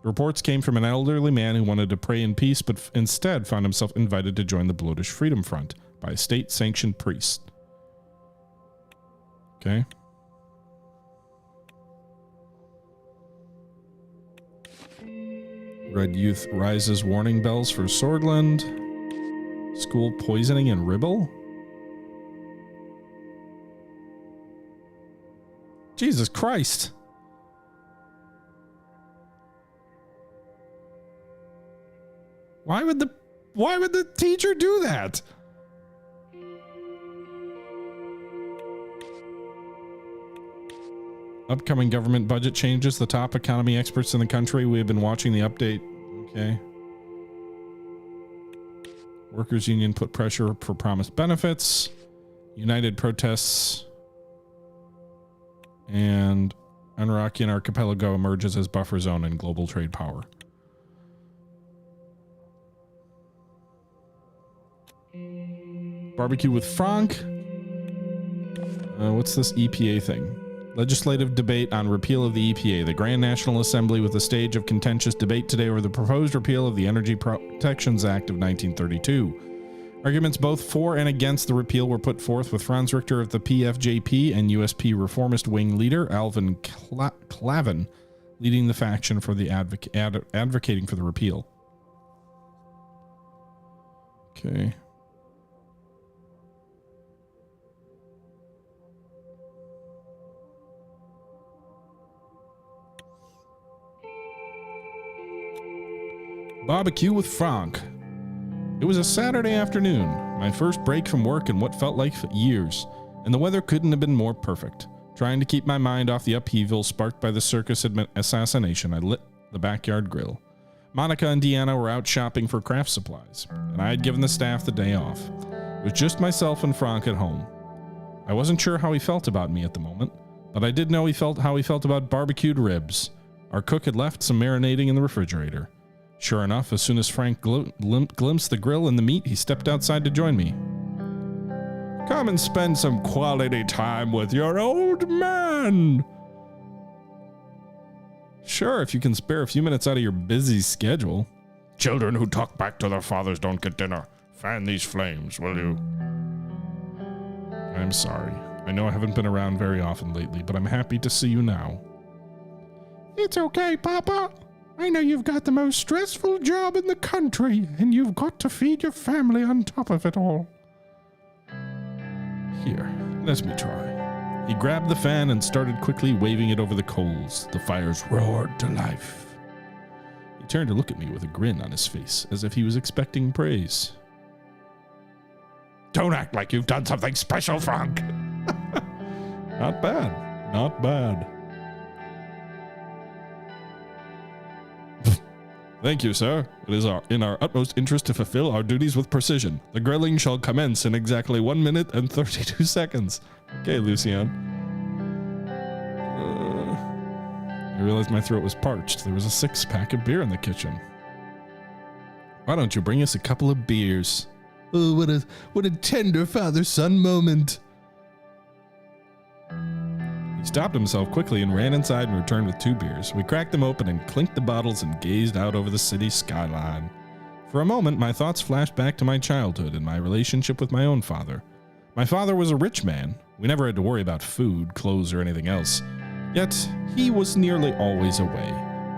The reports came from an elderly man who wanted to pray in peace, but instead found himself invited to join the Bloodish Freedom Front by a state-sanctioned priest. Okay. Red Youth rises warning bells for Sordland. School poisoning in Ribble. Jesus Christ. Why would the teacher do that? Upcoming government budget changes. The top economy experts in the country. We have been watching the update. Okay. Workers' union put pressure for promised benefits. United protests. And Anrakian archipelago emerges as buffer zone and global trade power. Barbecue with Frank. What's this EPA thing? Legislative debate on repeal of the EPA. The Grand National Assembly with a stage of contentious debate today over the proposed repeal of the Energy Protections Act of 1932. Arguments both for and against the repeal were put forth with Franz Richter of the PFJP and USP reformist wing leader Alvin Clavin leading the faction for the advocating for the repeal. Okay. Barbecue with Frank. It was a Saturday afternoon, my first break from work in what felt like years, and the weather couldn't have been more perfect. Trying to keep my mind off the upheaval sparked by the circus assassination, I lit the backyard grill. Monica and Deanna were out shopping for craft supplies, and I had given the staff the day off. It was just myself and Frank at home. I wasn't sure how he felt about me at the moment, but I did know how he felt about barbecued ribs. Our cook had left some marinating in the refrigerator. Sure enough, as soon as Frank glimpsed the grill and the meat, he stepped outside to join me. Come and spend some quality time with your old man. Sure, if you can spare a few minutes out of your busy schedule. Children who talk back to their fathers don't get dinner. Fan these flames, will you? I'm sorry. I know I haven't been around very often lately, but I'm happy to see you now. It's okay, Papa. I know you've got the most stressful job in the country, and you've got to feed your family on top of it all. Here, let me try. He grabbed the fan and started quickly waving it over the coals. The fires roared to life. He turned to look at me with a grin on his face, as if he was expecting praise. Don't act like you've done something special, Frank. Not bad. Not bad. Thank you, sir. It is in our utmost interest to fulfill our duties with precision. The grilling shall commence in exactly 1 minute and 32 seconds. Okay, Lucien. I realized my throat was parched. There was a 6-pack of beer in the kitchen. Why don't you bring us a couple of beers? Oh, what a tender father-son moment. He stopped himself quickly and ran inside and returned with 2 beers. We cracked them open and clinked the bottles and gazed out over the city skyline. For a moment, my thoughts flashed back to my childhood and my relationship with my own father. My father was a rich man. We never had to worry about food, clothes, or anything else. Yet, he was nearly always away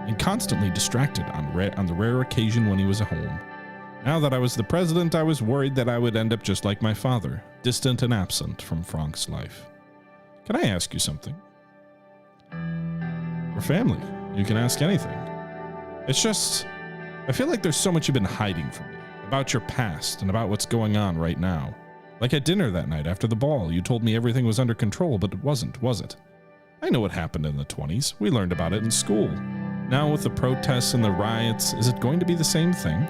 and constantly distracted on the rare occasion when he was at home. Now that I was the president, I was worried that I would end up just like my father, distant and absent from Frank's life. Can I ask you something? We're family. You can ask anything. It's just, I feel like there's so much you've been hiding from me, about your past and about what's going on right now. Like at dinner that night after the ball, you told me everything was under control, but it wasn't, was it? I know what happened in the 20s. We learned about it in school. Now with the protests and the riots, is it going to be the same thing?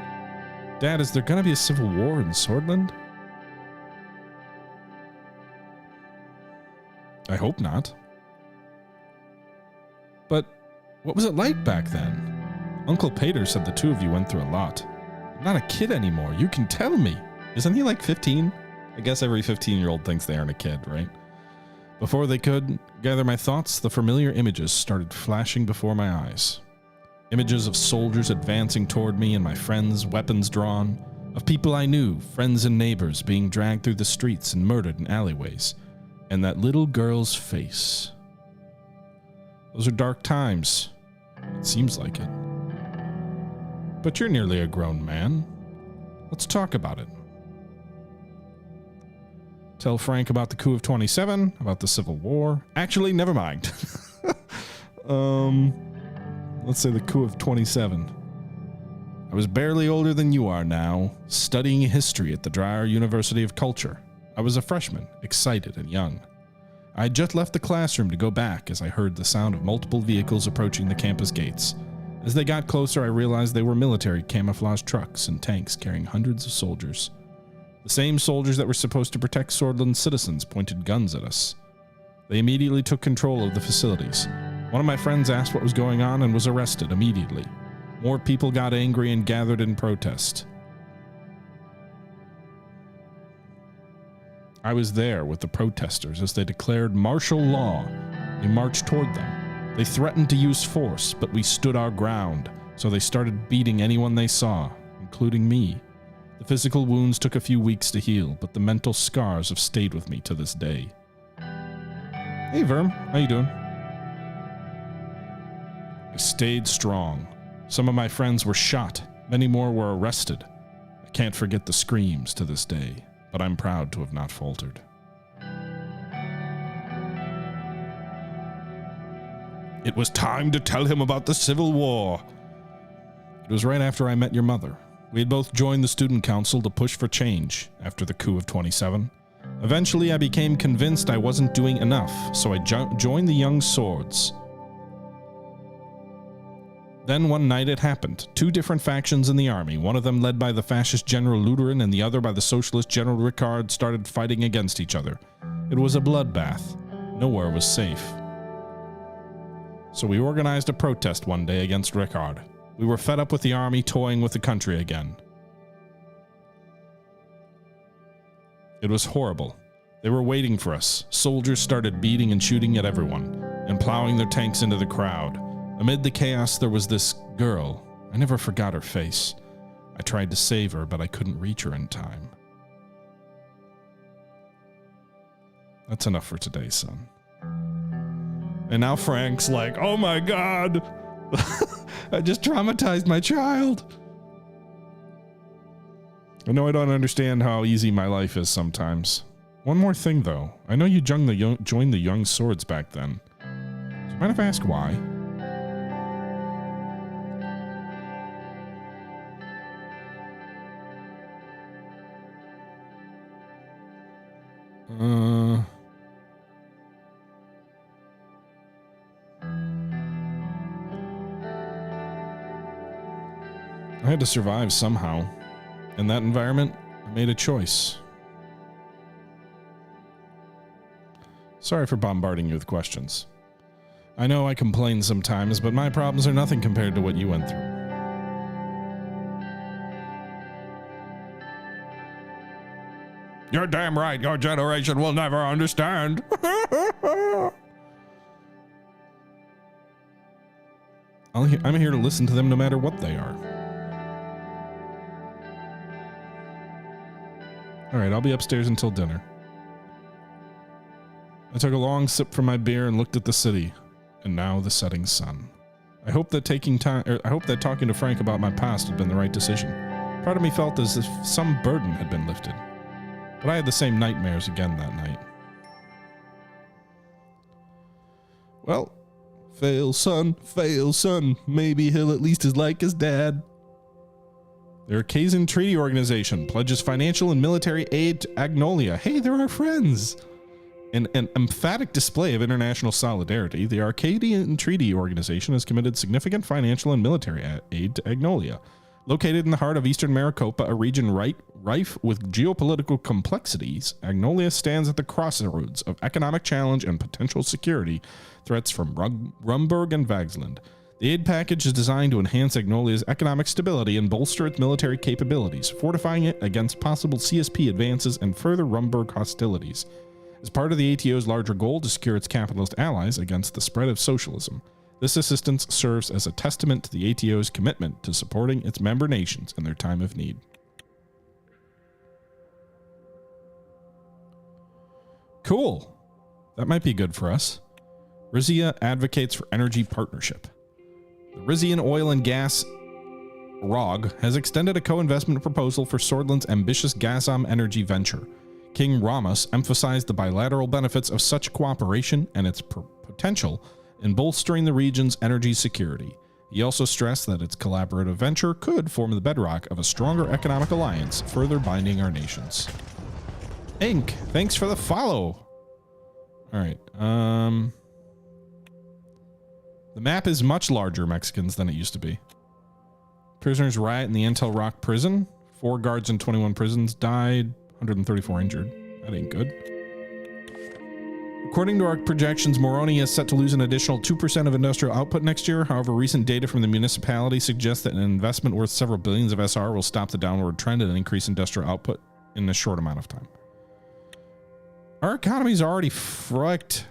Dad, is there going to be a civil war in Sordland? I hope not. But what was it like back then? Uncle Pater said the 2 of you went through a lot. I'm not a kid anymore. You can tell me. Isn't he like 15? I guess every 15-year-old thinks they aren't a kid, right? Before they could gather my thoughts, the familiar images started flashing before my eyes. Images of soldiers advancing toward me and my friends, weapons drawn, of people I knew, friends and neighbors being dragged through the streets and murdered in alleyways. And that little girl's face. Those are dark times. It seems like it. But you're nearly a grown man. Let's talk about it. Tell Frank about the coup of 27, about the Civil War. Actually, never mind. Let's say the coup of 27. I was barely older than you are now, studying history at the Dreyer University of Culture. I was a freshman, excited and young. I had just left the classroom to go back as I heard the sound of multiple vehicles approaching the campus gates. As they got closer, I realized they were military camouflage trucks and tanks carrying hundreds of soldiers. The same soldiers that were supposed to protect Sordland citizens pointed guns at us. They immediately took control of the facilities. One of my friends asked what was going on and was arrested immediately. More people got angry and gathered in protest. I was there with the protesters as they declared martial law. We marched toward them. They threatened to use force, but we stood our ground, so they started beating anyone they saw, including me. The physical wounds took a few weeks to heal, but the mental scars have stayed with me to this day. Hey, Verm, how you doing? I stayed strong. Some of my friends were shot. Many more were arrested. I can't forget the screams to this day, but I'm proud to have not faltered. It was time to tell him about the Civil War. It was right after I met your mother. We had both joined the student council to push for change after the coup of 27. Eventually, I became convinced I wasn't doing enough, so I joined the Young Swords. Then one night it happened. 2 different factions in the army, one of them led by the fascist General Lutheran and the other by the socialist General Ricard, started fighting against each other. It was a bloodbath. Nowhere was safe. So we organized a protest one day against Ricard. We were fed up with the army toying with the country again. It was horrible. They were waiting for us. Soldiers started beating and shooting at everyone, and plowing their tanks into the crowd. Amid the chaos, there was this girl. I never forgot her face. I tried to save her, but I couldn't reach her in time. That's enough for today, son. And now Frank's like, oh my God, I just traumatized my child. I know I don't understand how easy my life is sometimes. One more thing, though. I know you joined the Young Swords back then. Do you mind if I ask why? I had to survive somehow. In that environment, I made a choice. Sorry for bombarding you with questions. I know I complain sometimes, but my problems are nothing compared to what you went through. You're damn right, your generation will never understand. I'm here to listen to them no matter what they are. Alright, I'll be upstairs until dinner. I took a long sip from my beer and looked at the city, and now the setting sun. I hope that talking to Frank about my past had been the right decision. Part of me felt as if some burden had been lifted. But I had the same nightmares again that night. Well, fail son, maybe he'll at least is like his dad. The Arcasian Treaty Organization pledges financial and military aid to Agnolia. Hey, they're our friends. In an emphatic display of international solidarity, the Arcadian Treaty Organization has committed significant financial and military aid to Agnolia. Located in the heart of eastern Maricopa, a region rife with geopolitical complexities, Agnolia stands at the crossroads of economic challenge and potential security threats from Rumburg and Vagsland. The aid package is designed to enhance Agnolia's economic stability and bolster its military capabilities, fortifying it against possible CSP advances and further Rumburg hostilities. As part of the ATO's larger goal to secure its capitalist allies against the spread of socialism, this assistance serves as a testament to the ATO's commitment to supporting its member nations in their time of need. Cool. That might be good for us. Rizia advocates for energy partnership. The Rizian Oil and Gas ROG has extended a co-investment proposal for Sordland's ambitious Gazom energy venture. King Ramos emphasized the bilateral benefits of such cooperation and its potential in bolstering the region's energy security. He also stressed that its collaborative venture could form the bedrock of a stronger economic alliance, further binding our nations. Ink, thanks for the follow. All right. The map is much larger, Mexicans, than it used to be. Prisoners riot in the Antel Rock prison. 4 guards in 21 prisons died, 134 injured. That ain't good. According to our projections, Moroni is set to lose an additional 2% of industrial output next year. However, recent data from the municipality suggests that an investment worth several billions of SR will stop the downward trend and increase industrial output in a short amount of time. Our economy's already fricked.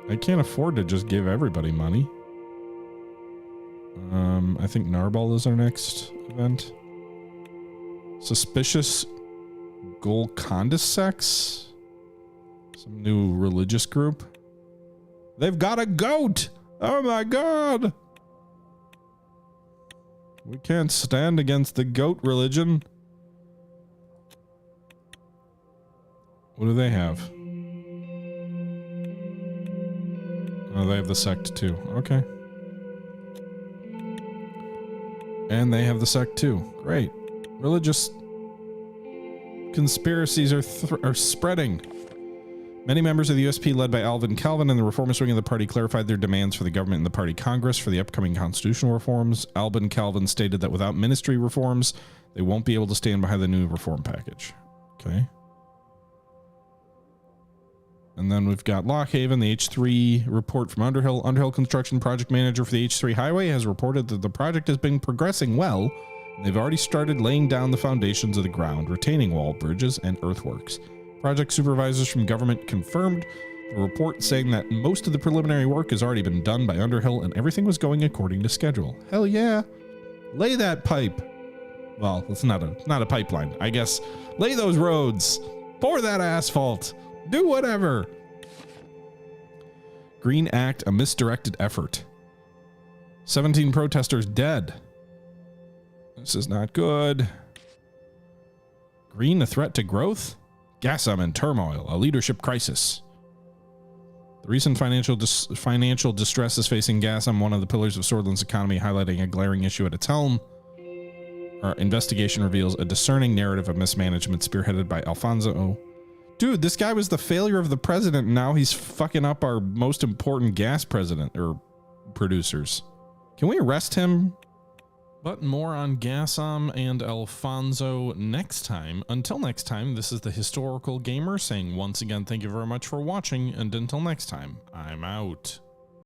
I can't afford to just give everybody money. I think Narbal is our next event. Suspicious Golconda sex? Some new religious group? They've got a goat! Oh my god! We can't stand against the goat religion. What do they have? Oh, they have the sect too. Okay. And they have the sect too. Great. Religious conspiracies are spreading. Many members of the USP, led by Alvin Calvin and the reformist wing of the party, clarified their demands for the government and the party Congress for the upcoming constitutional reforms. Alvin Calvin stated that without ministry reforms, they won't be able to stand behind the new reform package. Okay. And then we've got Lockhaven, the H3 report from Underhill. Underhill construction project manager for the H3 highway has reported that the project has been progressing well. They've already started laying down the foundations of the ground, retaining wall, bridges, and earthworks. Project supervisors from government confirmed the report, saying that most of the preliminary work has already been done by Underhill and everything was going according to schedule. Hell yeah. Lay that pipe. Well, it's not a pipeline. I guess lay those roads. Pour that asphalt. Do whatever. Green Act, a misdirected effort. 17 protesters dead. This is not good. Green, a threat to growth? Gassam in turmoil, a leadership crisis. The recent financial distress is facing Gassam, one of the pillars of Sordland's economy, highlighting a glaring issue at its helm. Our investigation reveals a discerning narrative of mismanagement spearheaded by Alfonso. Dude, this guy was the failure of the president, and now he's fucking up our most important gas president or producers. Can we arrest him? But more on Gassam and Alfonso next time. Until next time, this is the Historical Gamer saying once again, thank you very much for watching, and until next time, I'm out.